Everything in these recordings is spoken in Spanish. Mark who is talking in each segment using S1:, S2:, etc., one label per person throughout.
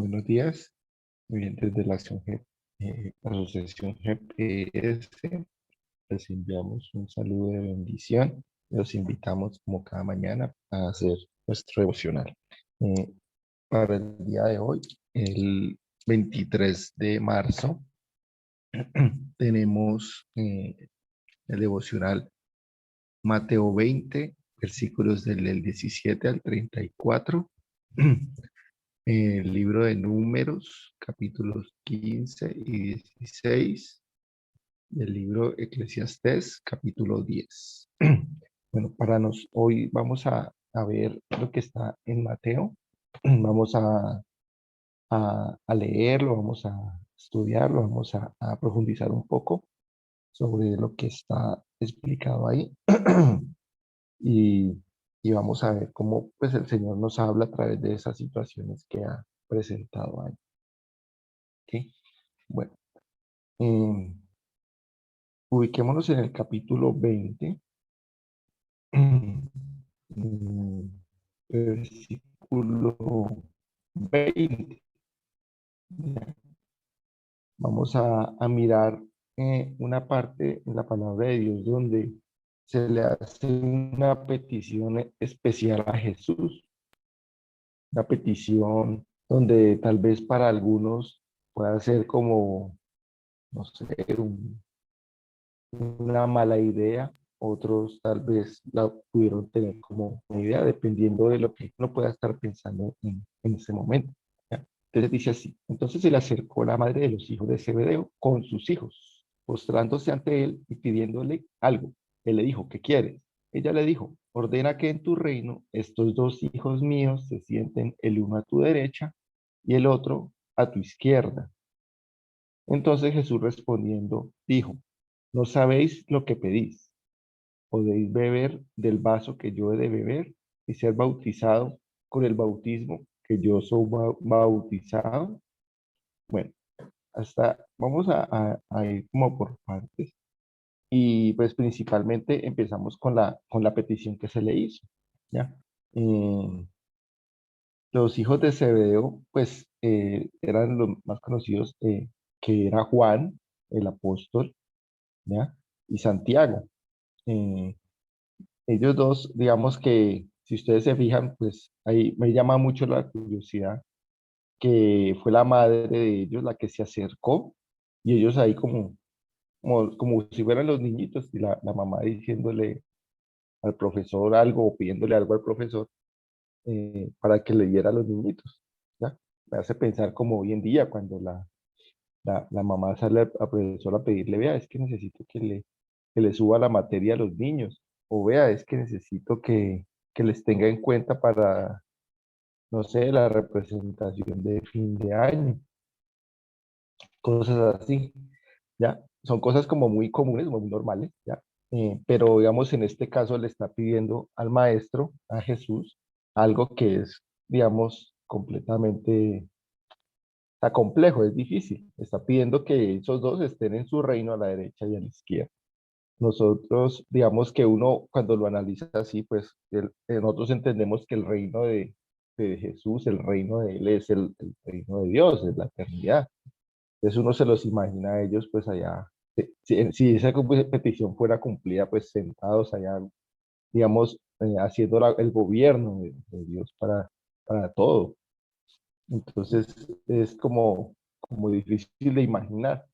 S1: Buenos días, oyentes de la Asociación GPS. Les enviamos un saludo de bendición. Los invitamos, como cada mañana, a hacer nuestro devocional. Eh, para el día de hoy, el 23 de marzo, tenemos el devocional Mateo 20, versículos del 17 al 34. El libro de Números, capítulos 15 y 16, del libro Eclesiastés, capítulo 10. Bueno, hoy vamos a ver lo que está en Mateo. Vamos a leerlo, vamos a estudiarlo, vamos a profundizar un poco sobre lo que está explicado ahí. Y, y vamos a ver cómo pues, el Señor nos habla a través de esas situaciones que ha presentado ahí. ¿Ok? Bueno. Eh, Ubiquémonos en el capítulo 20, mm, versículo 20. Ya. Vamos a mirar una parte en la palabra de Dios donde se le hace una petición especial a Jesús, una petición donde tal vez para algunos pueda ser como, no sé, una mala idea, otros tal vez la pudieron tener como una idea, dependiendo de lo que uno pueda estar pensando en ese momento. ¿Ya? Entonces dice así: entonces se le acercó la madre de los hijos de Zebedeo con sus hijos, postrándose ante él y pidiéndole algo. Él le dijo: ¿qué quieres? Ella le dijo: ordena que en tu reino estos dos hijos míos se sienten el uno a tu derecha y el otro a tu izquierda. Entonces Jesús respondiendo dijo: no sabéis lo que pedís. ¿Podéis beber del vaso que yo he de beber y ser bautizado con el bautismo que yo soy bautizado? Bueno, vamos a ir como por partes, y pues principalmente empezamos con la petición que se le hizo, ¿ya? Eh, los hijos de Zebedeo pues eran los más conocidos, que era Juan, el apóstol, ¿ya? Y Santiago. Eh, Ellos dos, digamos que si ustedes se fijan, pues ahí me llama mucho la curiosidad que fue la madre de ellos la que se acercó, y ellos ahí como si fueran los niñitos, y la mamá diciéndole al profesor algo o pidiéndole algo al profesor, para que le diera a los niñitos, ¿ya? Me hace pensar como hoy en día cuando la mamá sale al profesor a pedirle: vea, es que necesito que le suba la materia a los niños, o vea, es que necesito que les tenga en cuenta para, no sé, la representación de fin de año, cosas así, ¿ya? Son cosas como muy comunes, muy normales, ¿ya? Pero digamos, en este caso le está pidiendo al maestro, a Jesús, algo que es, digamos, completamente, está complejo, es difícil. Está pidiendo que esos dos estén en su reino a la derecha y a la izquierda. Nosotros, digamos que uno cuando lo analiza así, pues nosotros entendemos que el reino de Jesús, el reino de Él es el reino de Dios, es la eternidad. Entonces uno se los imagina a ellos pues allá, si esa petición fuera cumplida, pues sentados allá, digamos, haciendo el gobierno de Dios para todo. Entonces es como difícil de imaginar.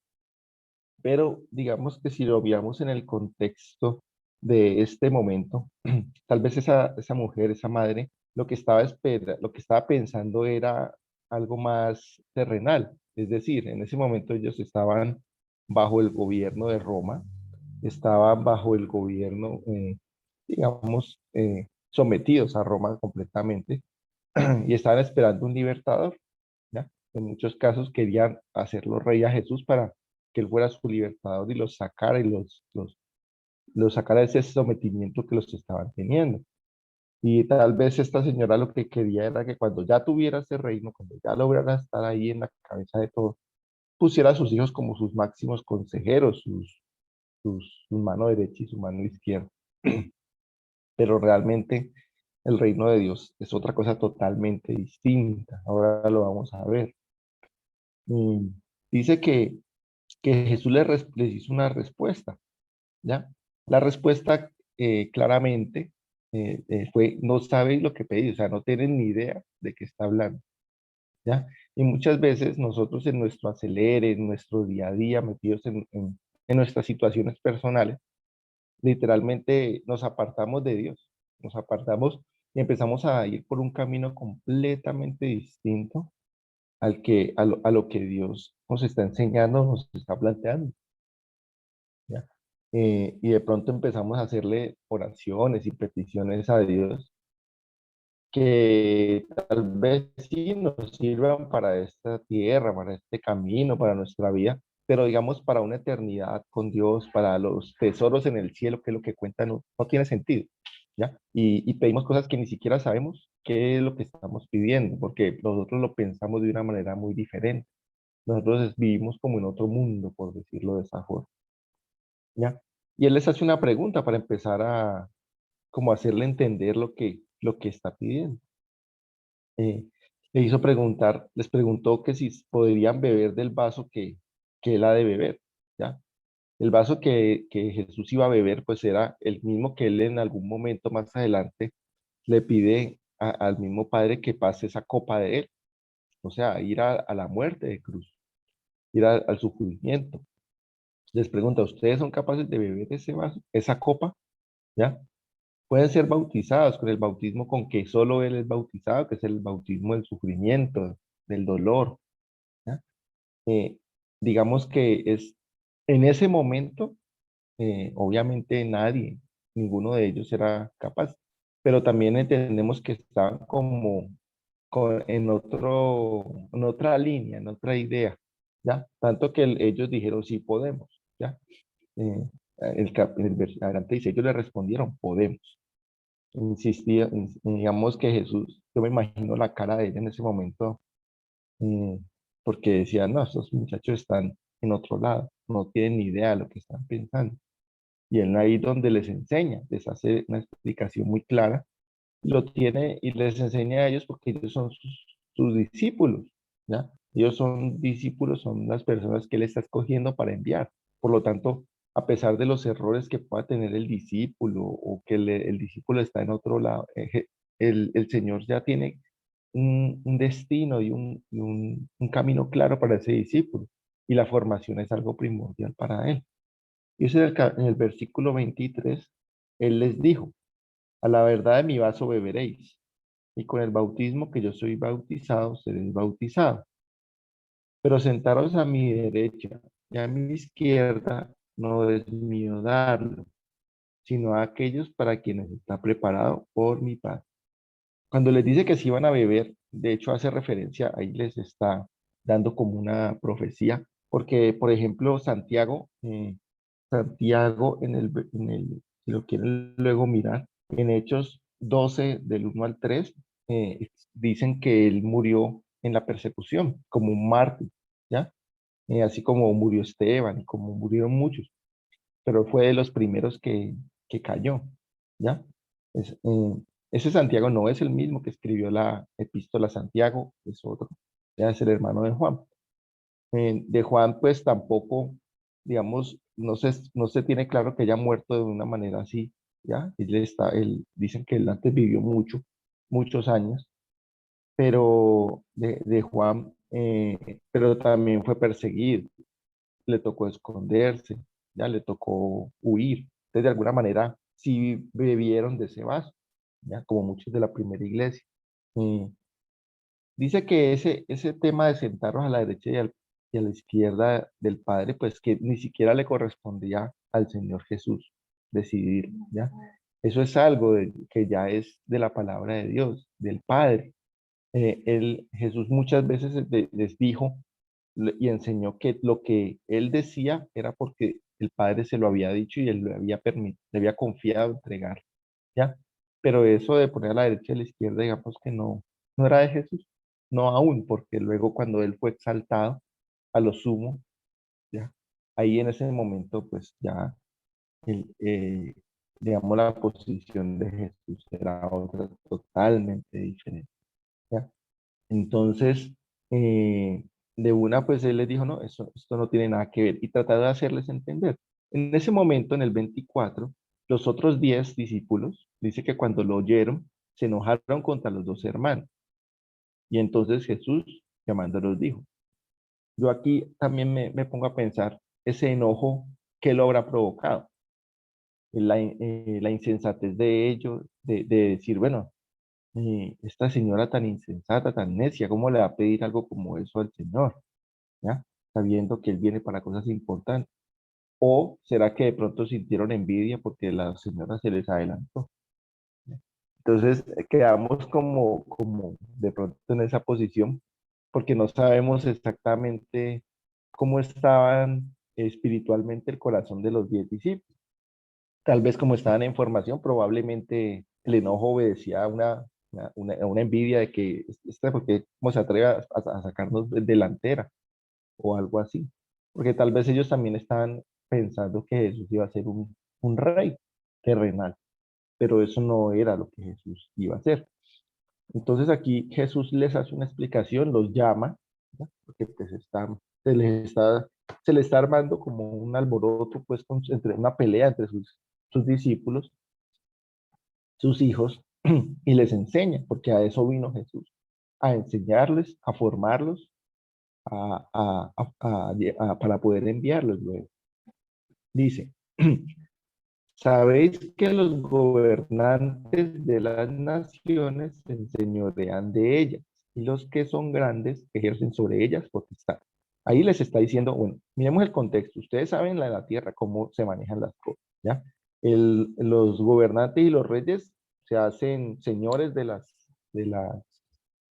S1: Pero digamos que si lo veamos en el contexto de este momento, tal vez esa mujer, esa madre, lo que estaba pensando era algo más terrenal. Es decir, en ese momento ellos estaban bajo el gobierno de Roma, estaban bajo el gobierno, digamos, sometidos a Roma completamente, y estaban esperando un libertador, ¿ya? En muchos casos querían hacerlo rey a Jesús para que él fuera su libertador y los sacara, y los sacara de ese sometimiento que los estaban teniendo. Y tal vez esta señora lo que quería era que cuando ya tuviera ese reino, cuando ya lograra estar ahí en la cabeza de todo, pusiera a sus hijos como sus máximos consejeros, su mano derecha y su mano izquierda. Pero realmente el reino de Dios es otra cosa totalmente distinta. Ahora lo vamos a ver. mm, dice que Jesús les hizo una respuesta, ¿ya? La respuesta claramente fue, no sabéis lo que pedís, o sea, no tienen ni idea de qué está hablando, ¿ya? Y muchas veces nosotros en nuestro acelere, en nuestro día a día, metidos en nuestras situaciones personales, literalmente nos apartamos de Dios, nos apartamos y empezamos a ir por un camino completamente distinto a lo que Dios nos está enseñando, nos está planteando, ¿ya? Y de pronto empezamos a hacerle oraciones y peticiones a Dios que tal vez sí nos sirvan para esta tierra, para este camino, para nuestra vida, pero digamos para una eternidad con Dios, para los tesoros en el cielo, que es lo que cuenta, no tiene sentido, ¿ya? Y pedimos cosas que ni siquiera sabemos qué es lo que estamos pidiendo, porque nosotros lo pensamos de una manera muy diferente. Nosotros vivimos como en otro mundo, por decirlo de esa forma, ¿ya? Y él les hace una pregunta para empezar a como hacerle entender lo que está pidiendo. eh, Le hizo preguntar, les preguntó que si podrían beber del vaso que él ha de beber, ¿ya? El vaso que Jesús iba a beber, pues era el mismo que él en algún momento más adelante le pide al mismo Padre que pase esa copa de él, o sea, ir a la muerte de cruz, ir al sufrimiento. Les pregunta, ¿ustedes son capaces de beber ese vaso, esa copa? ¿Ya? Pueden ser bautizados con el bautismo con que solo él es bautizado, que es el bautismo del sufrimiento, del dolor, ¿ya? Eh, digamos que es en ese momento, obviamente nadie, ninguno de ellos era capaz, pero también entendemos que estaban como en otra línea, en otra idea, ¿ya? Tanto que ellos dijeron, sí podemos, ¿ya? Eh, adelante dice, ellos le respondieron, podemos. Insistía, digamos que Jesús, yo me imagino la cara de él en ese momento, eh, porque decía, no, estos muchachos están en otro lado, no tienen ni idea de lo que están pensando. Y él ahí donde les enseña, les hace una explicación muy clara, lo tiene y les enseña a ellos porque ellos son sus discípulos, ¿ya? Ellos son discípulos, son las personas que él está escogiendo para enviar. Por lo tanto, a pesar de los errores que pueda tener el discípulo o que el discípulo está en otro lado, el Señor ya tiene un destino un camino claro para ese discípulo y la formación es algo primordial para él. Y ese en el versículo 23, él les dijo, a la verdad de mi vaso beberéis, y con el bautismo que yo soy bautizado, seréis bautizados. Pero sentaros a mi derecha y a mi izquierda no es mío darlo, sino a aquellos para quienes está preparado por mi Padre. Cuando les dice que se iban a beber, de hecho hace referencia, ahí les está dando como una profecía, porque por ejemplo Santiago si lo quieren luego mirar, en Hechos 12 del 1 al 3, dicen que él murió en la persecución como un mártir, ¿ya? Así como murió Esteban y como murieron muchos, pero fue de los primeros que cayó, ¿ya? Ese Santiago no es el mismo que escribió la epístola a Santiago, es otro, ya es el hermano de Juan. De Juan, pues tampoco, digamos, no se tiene claro que haya muerto de una manera así, ¿ya? Dicen que él antes vivió muchos años, pero de Juan, pero también fue perseguido, le tocó esconderse, ya le tocó huir. Entonces, de alguna manera, sí bebieron de ese vaso, ya como muchos de la primera iglesia. Eh, Dice que ese tema de sentarnos a la derecha y a la izquierda del Padre, pues que ni siquiera le correspondía al Señor Jesús decidir, ¿ya? Eso es algo que ya es de la palabra de Dios, del Padre. Jesús muchas veces les dijo y enseñó que lo que él decía era porque el Padre se lo había dicho y él le había confiado entregar, ¿ya? Pero eso de poner a la derecha y a la izquierda, digamos que no era de Jesús, no aún, porque luego cuando él fue exaltado a lo sumo, ¿ya? Ahí en ese momento, pues ya, el, digamos, la posición de Jesús era otra totalmente diferente, ¿ya? Entonces, de una, pues él les dijo, no, esto no tiene nada que ver, y trataba de hacerles entender. En ese momento, en el 24, los otros 10 discípulos, dice que cuando lo oyeron, se enojaron contra los dos hermanos. Y entonces Jesús, llamándolos, dijo, yo aquí también me pongo a pensar ese enojo, ¿qué lo habrá provocado? La insensatez de ellos, de decir, bueno, esta señora tan insensata, tan necia, ¿cómo le va a pedir algo como eso al Señor? ¿Ya? Sabiendo que Él viene para cosas importantes. ¿O será que de pronto sintieron envidia porque la señora se les adelantó? Entonces quedamos como de pronto en esa posición porque no sabemos exactamente cómo estaban espiritualmente el corazón de los 10 discípulos. Tal vez como estaban en formación, probablemente el enojo obedecía a una envidia de que, porque cómo se atreve a sacarnos de delantera o algo así. Porque tal vez ellos también estaban pensando que Jesús iba a ser un rey terrenal, pero eso no era lo que Jesús iba a hacer. Entonces aquí Jesús les hace una explicación, los llama, ¿ya? Porque pues se les está, se le está armando como un alboroto, pues entre una pelea entre sus discípulos, sus hijos, y les enseña, porque a eso vino Jesús, a enseñarles, a formarlos, para poder enviarlos luego. Dice, sabéis que los gobernantes de las naciones se enseñorean de ellas, y los que son grandes ejercen sobre ellas potestad. Ahí les está diciendo, bueno, miremos el contexto. Ustedes saben la tierra, cómo se manejan las cosas, ¿ya? Los gobernantes y los reyes se hacen señores de las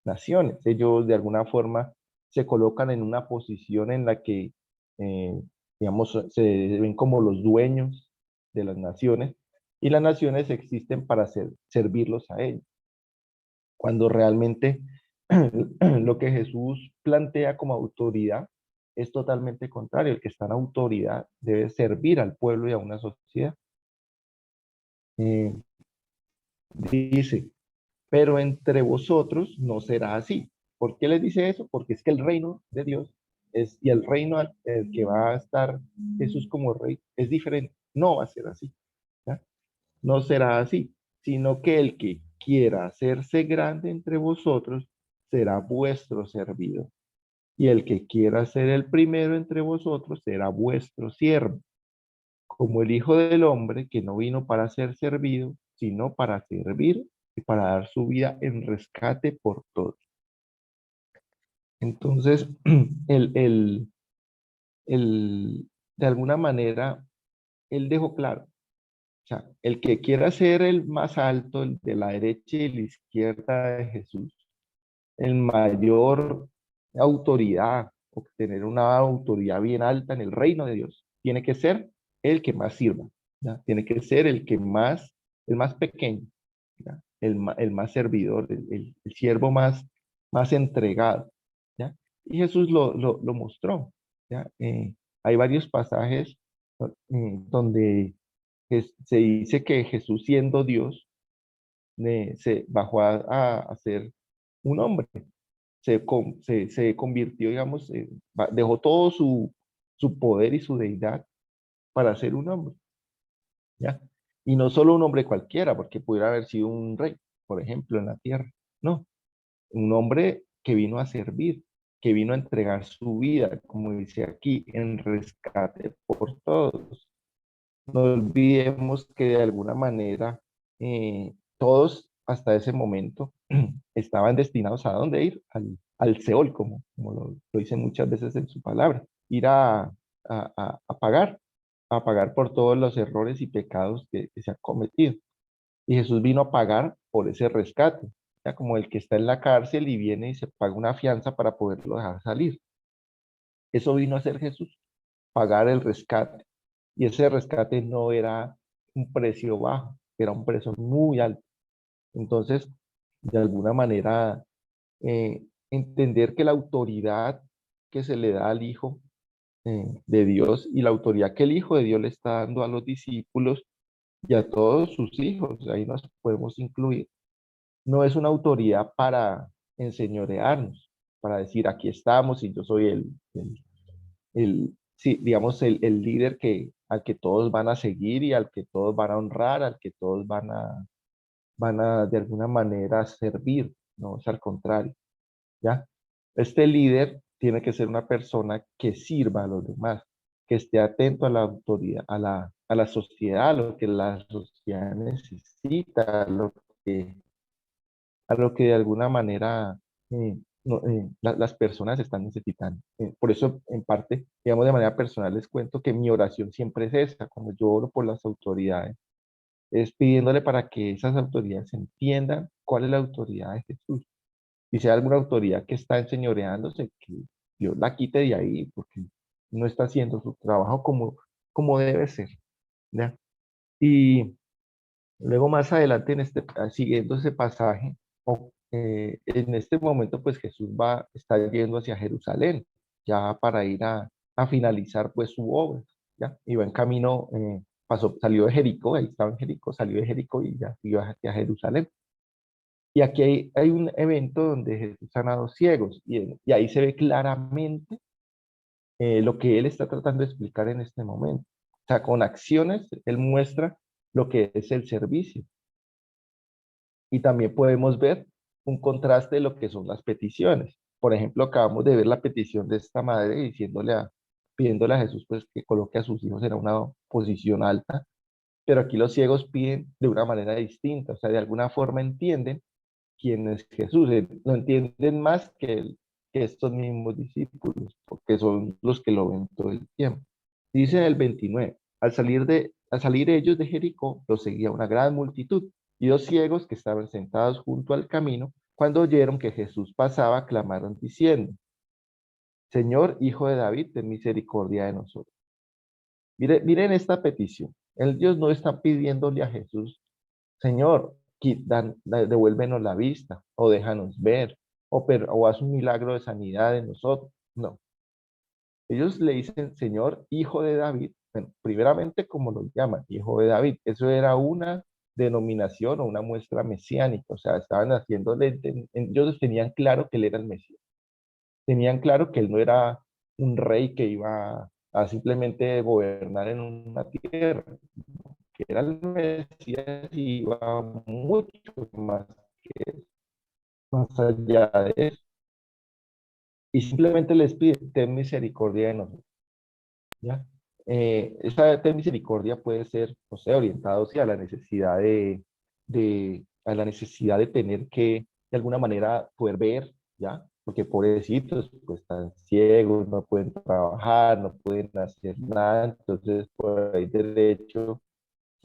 S1: naciones. Ellos de alguna forma se colocan en una posición en la que, eh, digamos, se ven como los dueños de las naciones y las naciones existen para servirlos a ellos. Cuando realmente lo que Jesús plantea como autoridad es totalmente contrario. El que está en autoridad debe servir al pueblo y a una sociedad. Eh, dice, pero entre vosotros no será así. ¿Por qué les dice eso? Porque es que el reino de Dios y el reino el que va a estar Jesús como rey es diferente. No va a ser así. ¿Ya? No será así, sino que el que quiera hacerse grande entre vosotros será vuestro servidor. Y el que quiera ser el primero entre vosotros será vuestro siervo, como el Hijo del Hombre, que no vino para ser servido, sino para servir y para dar su vida en rescate por todos. Entonces, el, el, de alguna manera, él dejó claro, o sea, el que quiera ser el más alto, el de la derecha y la izquierda de Jesús, el mayor autoridad, obtener una autoridad bien alta en el reino de Dios, tiene que ser el que más sirva, ¿ya? Tiene que ser el más pequeño, ¿ya? El más servidor, el siervo más entregado, ¿ya? Y Jesús lo mostró, ¿ya? Hay varios pasajes donde se dice que Jesús, siendo Dios, se bajó a ser un hombre, se convirtió, digamos, dejó todo su poder y su deidad para ser un hombre, ¿ya? Y no solo un hombre cualquiera, porque pudiera haber sido un rey, por ejemplo, en la tierra. No, un hombre que vino a servir, que vino a entregar su vida, como dice aquí, en rescate por todos. No olvidemos que de alguna manera todos hasta ese momento estaban destinados a dónde ir, al Seol, como lo dicen muchas veces en su palabra, ir a pagar por todos los errores y pecados que se han cometido. Y Jesús vino a pagar por ese rescate, ya como el que está en la cárcel y viene y se paga una fianza para poderlo dejar salir. Eso vino a hacer Jesús, pagar el rescate. Y ese rescate no era un precio bajo, era un precio muy alto. Entonces, de alguna manera, entender que la autoridad que se le da al Hijo de Dios y la autoridad que el Hijo de Dios le está dando a los discípulos y a todos sus hijos, ahí nos podemos incluir, no es una autoridad para enseñorearnos, para decir, aquí estamos y yo soy sí, digamos, el líder al que todos van a seguir y al que todos van a honrar, al que todos van a de alguna manera servir, no es al contrario, ¿ya? Este líder tiene que ser una persona que sirva a los demás, que esté atento a la autoridad, a la sociedad, a lo que la sociedad necesita, que, a lo que de alguna manera las personas están necesitando. Por eso, en parte, digamos, de manera personal les cuento que mi oración siempre es esa, cuando yo oro por las autoridades, es pidiéndole para que esas autoridades entiendan cuál es la autoridad de Jesús. Y si hay alguna autoridad que está enseñoreándose, que Dios la quite de ahí, porque no está haciendo su trabajo como debe ser, ¿ya? Y luego más adelante, siguiendo ese pasaje, en este momento, pues Jesús está yendo hacia Jerusalén, ya para ir a finalizar pues su obra, ¿ya? Iba en camino, salió de Jericó, ahí estaba en Jericó, salió de Jericó y ya iba hacia Jerusalén. Y aquí hay un evento donde Jesús sana a dos ciegos y ahí se ve claramente lo que él está tratando de explicar en este momento. O sea, con acciones, él muestra lo que es el servicio. Y también podemos ver un contraste de lo que son las peticiones. Por ejemplo, acabamos de ver la petición de esta madre pidiéndole a Jesús pues, que coloque a sus hijos en una posición alta, pero aquí los ciegos piden de una manera distinta, o sea, de alguna forma entienden quién es Jesús, lo entienden más que estos mismos discípulos, porque son los que lo ven todo el tiempo. Dice en el 29, al salir ellos de Jericó, los seguía una gran multitud, y dos ciegos que estaban sentados junto al camino, cuando oyeron que Jesús pasaba, clamaron diciendo, Señor, Hijo de David, ten misericordia de nosotros. Miren esta petición. Ellos no están pidiéndole a Jesús, Señor, devuélvenos la vista, o déjanos ver, o haz un milagro de sanidad en nosotros. No, ellos le dicen, Señor, Hijo de David, bueno, primeramente como lo llaman, Hijo de David, eso era una denominación o una muestra mesiánica, o sea, estaban haciéndole, ellos tenían claro que él era el Mesías, tenían claro que él no era un rey que iba a simplemente gobernar en una tierra, que era el Mesías y iba mucho más, más allá de eso. Y simplemente les pide, ten misericordia de nosotros, ¿ya? Esa ten misericordia puede ser, no sé, orientado sí, a la necesidad a la necesidad de tener que, de alguna manera, poder ver, ¿ya? Porque pobrecitos, pues están ciegos, no pueden trabajar, no pueden hacer nada, entonces por ahí derecho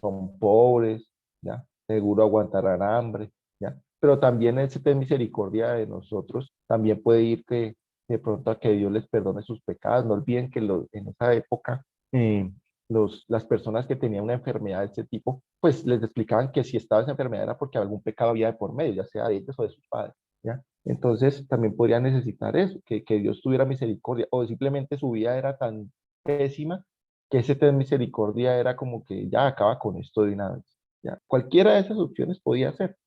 S1: son pobres, ¿ya? Seguro aguantarán hambre, ¿ya? Pero también ese ten misericordia de nosotros también puede ir que de pronto a que Dios les perdone sus pecados. No olviden que en esa época eh, las personas que tenían una enfermedad de este tipo, pues les explicaban que si estaba esa enfermedad era porque algún pecado había de por medio, ya sea de ellos o de sus padres, ¿ya? Entonces también podrían necesitar eso, que Dios tuviera misericordia, o simplemente su vida era tan pésima que ese ten misericordia era como que ya acaba con esto de una vez. ¿Ya? Cualquiera de esas opciones podía ser.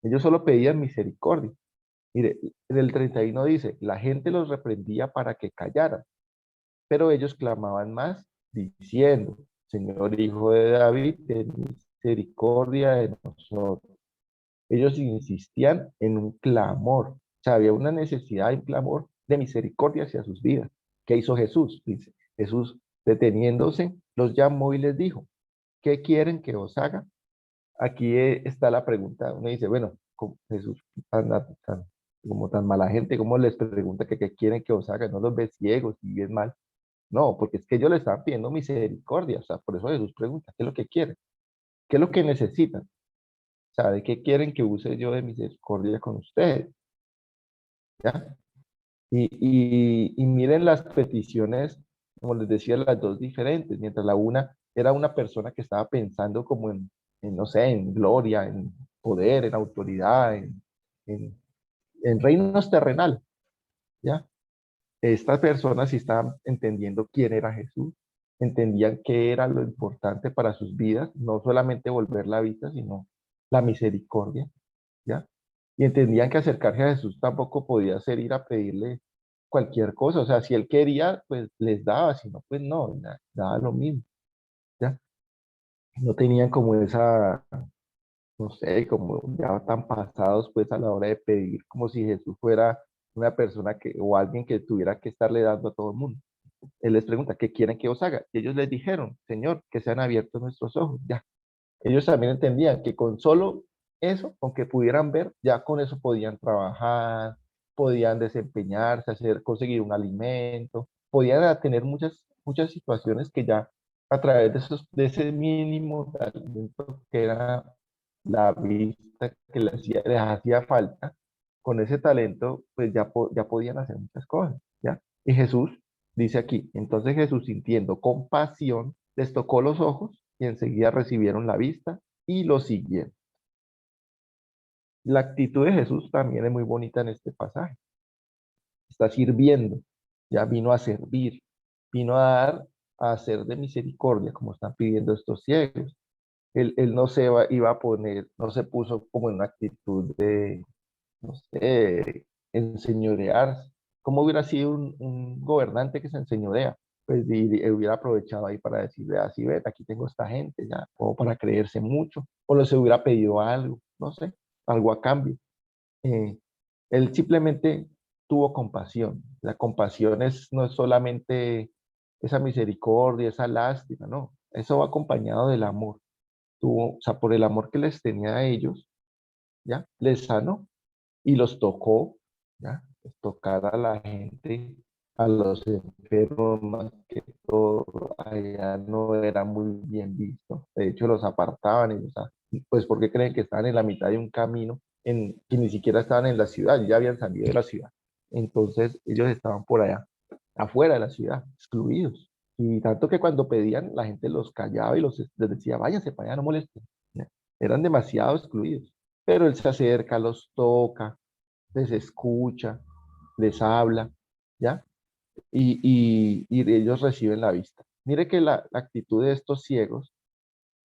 S1: Ellos solo pedían misericordia. Mire, en el 31 dice, la gente los reprendía para que callaran, pero ellos clamaban más diciendo, Señor Hijo de David, ten misericordia de nosotros. Ellos insistían en un clamor. O sea, había una necesidad y un clamor de misericordia hacia sus vidas. ¿Qué hizo Jesús? Dice, Jesús, deteniéndose, los llamó y les dijo, ¿qué quieren que os haga? Aquí está la pregunta. Uno dice, bueno, Jesús, como tan mala gente, ¿cómo les pregunta que qué quieren que os haga? No los ve ciegos y bien mal. No, porque es que ellos le están pidiendo misericordia. O sea, por eso Jesús pregunta, ¿qué es lo que quieren? ¿Qué es lo que necesitan? O sea, ¿de qué quieren que use yo de misericordia con ustedes? ¿Ya? Y miren las peticiones, como les decía, las dos diferentes. Mientras la una era una persona que estaba pensando como no sé, en gloria, en poder, en autoridad, en, en reinos terrenal, ¿ya? Estas personas sí estaban entendiendo quién era Jesús, entendían qué era lo importante para sus vidas, no solamente volver la vista, sino la misericordia, ¿ya? y entendían que acercarse a Jesús tampoco podía ser ir a pedirle cualquier cosa. O sea, si él quería, pues les daba, si no, pues no, daba lo mismo, ¿ya? No tenían como esa, no sé, como ya tan pasados pues a la hora de pedir, como si Jesús fuera una persona que, o alguien que tuviera que estarle dando a todo el mundo. Él les pregunta, ¿qué quieren que os haga? Y ellos les dijeron, Señor, que sean abiertos nuestros ojos. Ya, ellos también entendían que con solo eso, con que pudieran ver, ya con eso podían trabajar, podían desempeñarse, hacer, conseguir un alimento, podían tener muchas situaciones que ya a través de ese mínimo talento que era la vista que les hacía falta, con ese talento, pues ya podían hacer muchas cosas, ¿ya? Y Jesús dice aquí, entonces Jesús sintiendo compasión, les tocó los ojos y enseguida recibieron la vista y lo siguieron. La actitud de Jesús también es muy bonita en este pasaje. Está sirviendo, ya vino a servir, vino a dar, a hacer de misericordia, como están pidiendo estos ciegos. Él no iba a poner, no se puso como en una actitud de, no sé, enseñorearse. ¿Cómo hubiera sido un gobernante que se enseñorea? Pues hubiera aprovechado ahí para decirle así, ven, aquí tengo esta gente ya, o para creerse mucho, o les hubiera pedido algo, no sé, algo a cambio. Eh, Él simplemente tuvo compasión. La compasión no es solamente esa misericordia, esa lástima, no, eso va acompañado del amor. Tuvo, o sea, por el amor que les tenía a ellos, ¿ya? Les sanó y los tocó, ¿ya? Pues tocar a la gente, a los enfermos más que todo, allá no era muy bien visto. De hecho, los apartaban, y, o sea, pues porque creen que estaban en la mitad de un camino que ni siquiera estaban en la ciudad, ya habían salido de la ciudad. Entonces, ellos estaban por allá, afuera de la ciudad, excluidos. Y tanto que cuando pedían, la gente los callaba y les decía, váyanse para allá, no molesten. ¿Ya? Eran demasiado excluidos. Pero él se acerca, los toca, les escucha, les habla, ¿ya? Y ellos reciben la vista. Mire que la actitud de estos ciegos,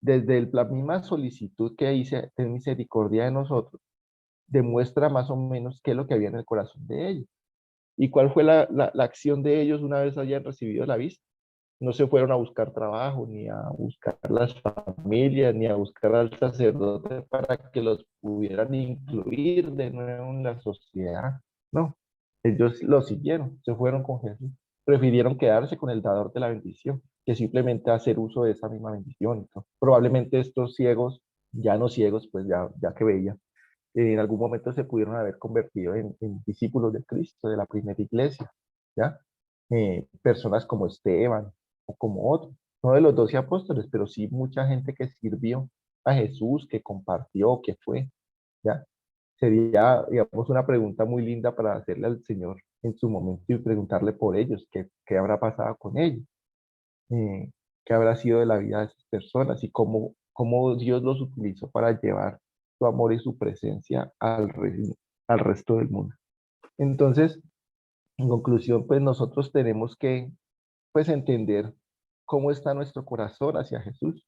S1: desde la misma solicitud que hice, ten misericordia de nosotros, demuestra más o menos qué es lo que había en el corazón de ellos. ¿Y cuál fue la acción de ellos una vez hayan recibido la vista? No se fueron a buscar trabajo, ni a buscar las familias, ni a buscar al sacerdote para que los pudieran incluir de nuevo en la sociedad. No, ellos lo siguieron, se fueron con Jesús. Prefirieron quedarse con el dador de la bendición, que simplemente hacer uso de esa misma bendición. ¿No? Probablemente estos ciegos, ya no ciegos, pues ya que veían, en algún momento se pudieron haber convertido en discípulos de Cristo, de la primera iglesia, ¿ya? Personas como Esteban o como otros, no de los 12 apóstoles, pero sí mucha gente que sirvió a Jesús, que compartió, que fue, ¿ya? Sería, digamos, una pregunta muy linda para hacerle al Señor en su momento y preguntarle por ellos, qué habrá pasado con ellos, eh, qué habrá sido de la vida de esas personas y cómo Dios los utilizó para llevar su amor y su presencia al resto del mundo. Entonces, en conclusión, pues nosotros tenemos que pues entender cómo está nuestro corazón hacia Jesús.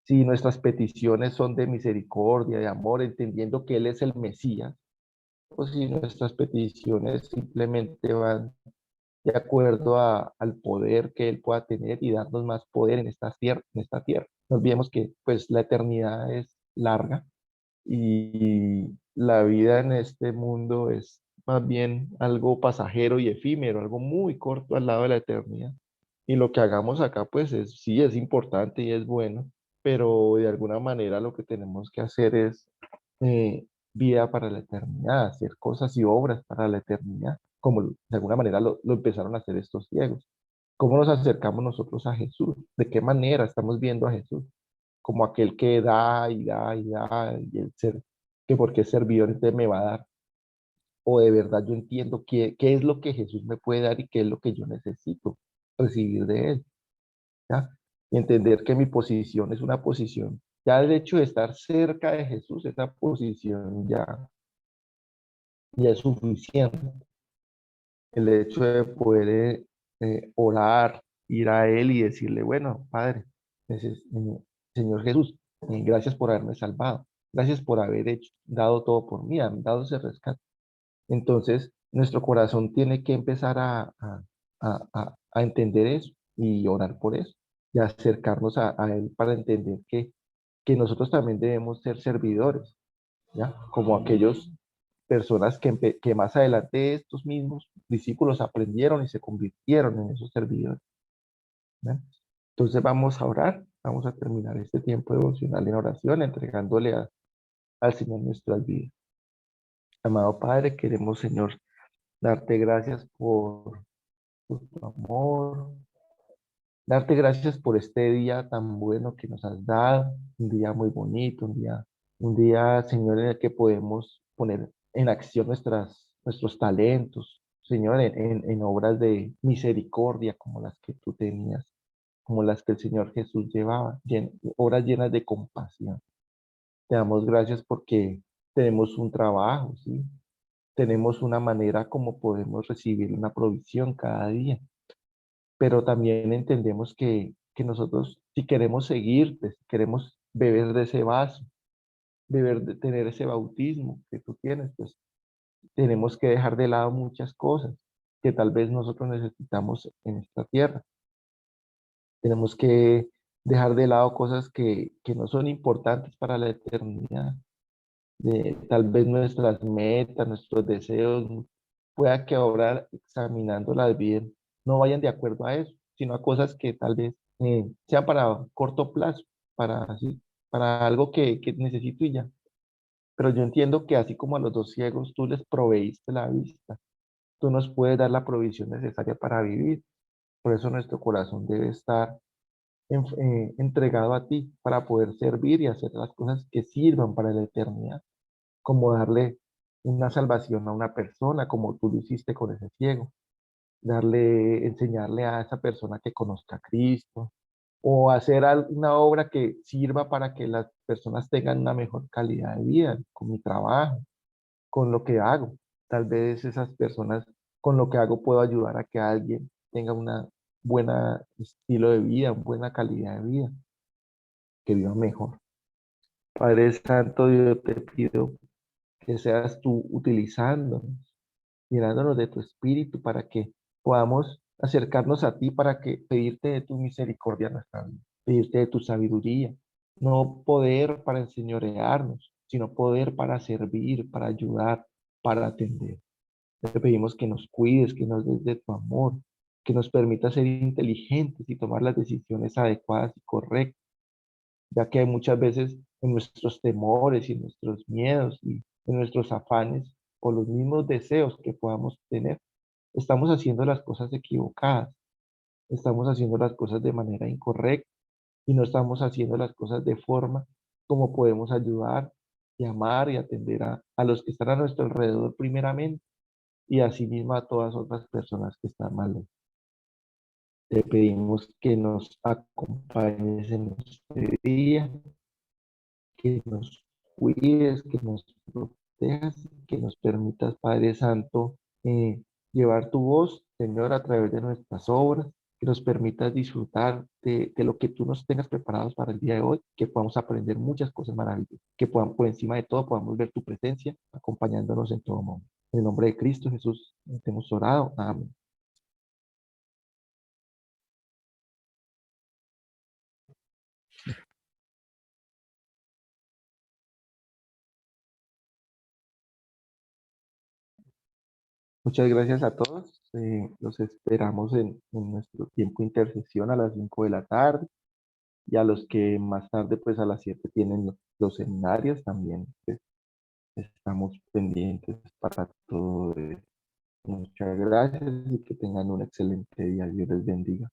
S1: Si nuestras peticiones son de misericordia, de amor, entendiendo que Él es el Mesías, o si nuestras peticiones simplemente van de acuerdo al poder que Él pueda tener y darnos más poder en esta tierra. No olvidemos que pues la eternidad es larga y la vida en este mundo es más bien algo pasajero y efímero, algo muy corto al lado de la eternidad. Y lo que hagamos acá, pues sí es importante y es bueno, pero de alguna manera lo que tenemos que hacer es eh, vida para la eternidad, hacer cosas y obras para la eternidad, como de alguna manera lo empezaron a hacer estos ciegos. ¿Cómo nos acercamos nosotros a Jesús? ¿De qué manera estamos viendo a Jesús? Como aquel que da y da y da, y el ser, que porque es servidor entonces me va a dar. O de verdad yo entiendo qué es lo que Jesús me puede dar y qué es lo que yo necesito recibir de Él, ¿ya? Y entender que mi posición es una posición, ya el hecho de estar cerca de Jesús, esa posición ya es suficiente. El hecho de poder orar, ir a Él y decirle, bueno, Padre, Señor Jesús, gracias por haberme salvado. Gracias por haber hecho, dado todo por mí, han dado ese rescate. Entonces, nuestro corazón tiene que empezar a entender eso y orar por eso y acercarnos a Él para entender que nosotros también debemos ser servidores, ¿ya? Como aquellos personas que más adelante estos mismos discípulos aprendieron y se convirtieron en esos servidores, ¿ya? Entonces vamos a orar, vamos a terminar este tiempo devocional en oración, entregándole al Señor nuestras vidas. Amado Padre, queremos, Señor, darte gracias por tu amor, darte gracias por este día tan bueno que nos has dado, un día muy bonito, un día, Señor, en el que podemos poner en acción nuestros talentos, Señor, en obras de misericordia como las que tú tenías, como las que el Señor Jesús llevaba, obras llenas de compasión. Te damos gracias porque tenemos un trabajo, ¿sí? Tenemos una manera como podemos recibir una provisión cada día, pero también entendemos que nosotros, si queremos seguirte, si queremos beber de ese vaso, tener ese bautismo que tú tienes, pues tenemos que dejar de lado muchas cosas que tal vez nosotros necesitamos en esta tierra. Tenemos que dejar de lado cosas que no son importantes para la eternidad. Tal vez nuestras metas, nuestros deseos, pueda que ahora examinándolas bien, no vayan de acuerdo a eso, sino a cosas que tal vez sean para corto plazo, para, así, para algo que necesito y ya. Pero yo entiendo que así como a los dos ciegos tú les proveíste la vista, tú nos puedes dar la provisión necesaria para vivir. Por eso nuestro corazón debe estar entregado a ti para poder servir y hacer las cosas que sirvan para la eternidad, como darle una salvación a una persona, como tú lo hiciste con ese ciego, enseñarle a esa persona que conozca a Cristo, o hacer una obra que sirva para que las personas tengan una mejor calidad de vida con mi trabajo, con lo que hago. Tal vez esas personas, con lo que hago, puedo ayudar a que alguien tenga una buena estilo de vida, una buena calidad de vida, que viva mejor. Padre Santo, yo te pido que seas tú utilizándonos, llenándonos de tu espíritu para que podamos acercarnos a ti, para que pedirte de tu misericordia en nuestra vida, pedirte de tu sabiduría, no poder para enseñorearnos, sino poder para servir, para ayudar, para atender. Te pedimos que nos cuides, que nos des de tu amor, que nos permita ser inteligentes y tomar las decisiones adecuadas y correctas, ya que muchas veces en nuestros temores y en nuestros miedos y en nuestros afanes o los mismos deseos que podamos tener, estamos haciendo las cosas equivocadas, estamos haciendo las cosas de manera incorrecta y no estamos haciendo las cosas de forma como podemos ayudar y amar y atender a los que están a nuestro alrededor primeramente y asimismo a todas otras personas que están mal lejos. Te pedimos que nos acompañes en este día, que nos cuides, que nos protejas, que nos permitas, Padre Santo, llevar tu voz, Señor, a través de nuestras obras, que nos permitas disfrutar de lo que tú nos tengas preparados para el día de hoy, que podamos aprender muchas cosas maravillosas, que podamos, por encima de todo, podamos ver tu presencia acompañándonos en todo momento. En el nombre de Cristo Jesús, te hemos orado. Amén. Muchas gracias a todos. Los esperamos en nuestro tiempo de intercesión a las 5 de la tarde y a los que más tarde, pues a las 7 tienen los seminarios también. Pues, estamos pendientes para todo. Muchas gracias y que tengan un excelente día. Dios les bendiga.